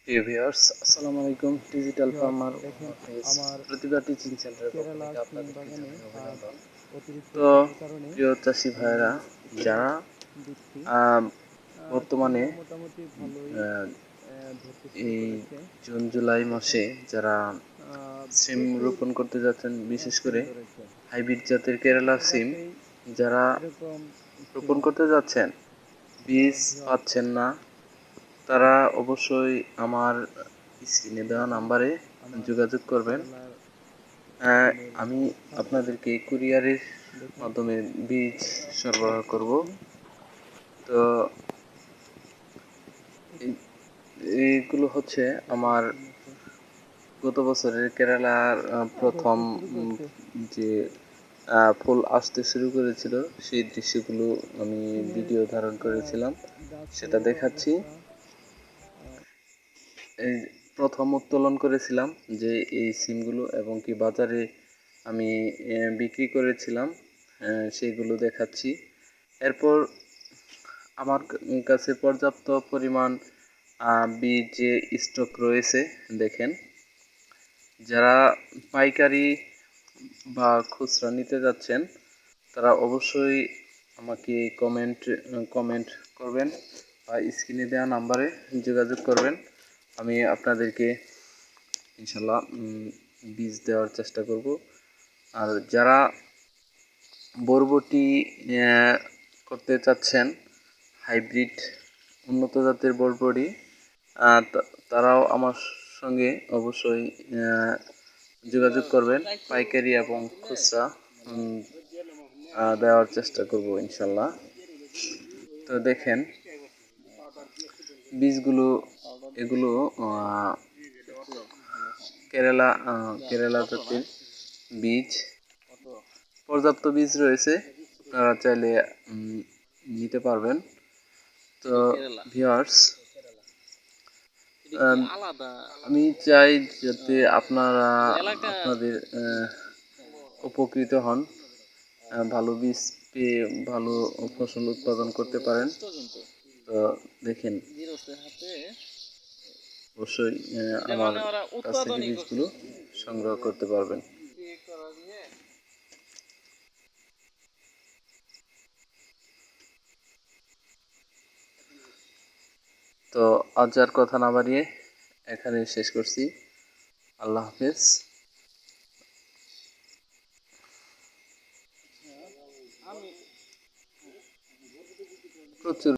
প্রিয় ভিউয়ার্স, আসসালামু আলাইকুম। ডিজিটাল ফার্মার পেজ প্রতিভা টিচিং সেন্টারের পক্ষ থেকে আপনাদেরকে জানাই অভিনন্দন। তো প্রিয় চাষি ভাইয়েরা, যারা বর্তমানে আহ, এই জুন জুলাই মাসে যারা সিম রোপণ করতে যাচ্ছেন, বিশেষ করে হাইব্রিড জাতের কেরালা সিম যারা রোপণ করতে যাচ্ছেন, বীজ পাচ্ছেন না, তারা অবশ্যই আমার স্ক্রিনে দেওয়া নাম্বারে যোগাযোগ করবেন। আমি আপনাদেরকে কুরিয়ারের মাধ্যমে বীজ সরবরাহ করব। তো এইগুলো হচ্ছে আমার গত বছরের কেরালার প্রথম যে ফুল আসতে শুরু করেছিল সেই দৃশ্যগুলো আমি ভিডিও ধারণ করেছিলাম, সেটা দেখাচ্ছি। এই প্রথম উত্তোলন করেছিলাম যে এই সিমগুলো, এবং কি বাজারে আমি বিক্রি করেছিলাম, সেইগুলো দেখাচ্ছি। এরপর আমার কাছে পর্যাপ্ত পরিমাণ বীজ স্টক রয়েছে। দেখেন, যারা পাইকারি বা খুচরা নিতে যাচ্ছেন তারা অবশ্যই আমাকে কমেন্ট করবেন বা স্ক্রিনে দেওয়া নাম্বারে যোগাযোগ করবেন। আমি আপনাদেরকে ইনশাল্লাহ বীজ দেওয়ার চেষ্টা করব। আর যারা বরবটি করতে চাচ্ছেন, হাইব্রিড উন্নত জাতের বরবটি, তারাও আমার সঙ্গে অবশ্যই যোগাযোগ করবেন। পাইকারি এবং খুচরা দেওয়ার চেষ্টা করব ইনশাল্লাহ। তো দেখেন বীজগুলো, এগুলো কেরালা জাতের বীজ, পর্যাপ্ত বীজ রয়েছে, আপনারা চাইলে নিতে পারবেন। তো ভিউয়ার্স, আমি চাই যাতে আপনাদের উপকৃত হন, ভালো বীজ পেয়ে ভালো ফসল উৎপাদন করতে পারেন। তো দেখেন, অবশ্যই আমার কাছ থেকে বীজগুলো সংগ্রহ করতে পারবেন। তো আজ আর কথা না বাড়িয়ে এখানে শেষ করছি। আল্লাহ হাফেজ। প্রচুর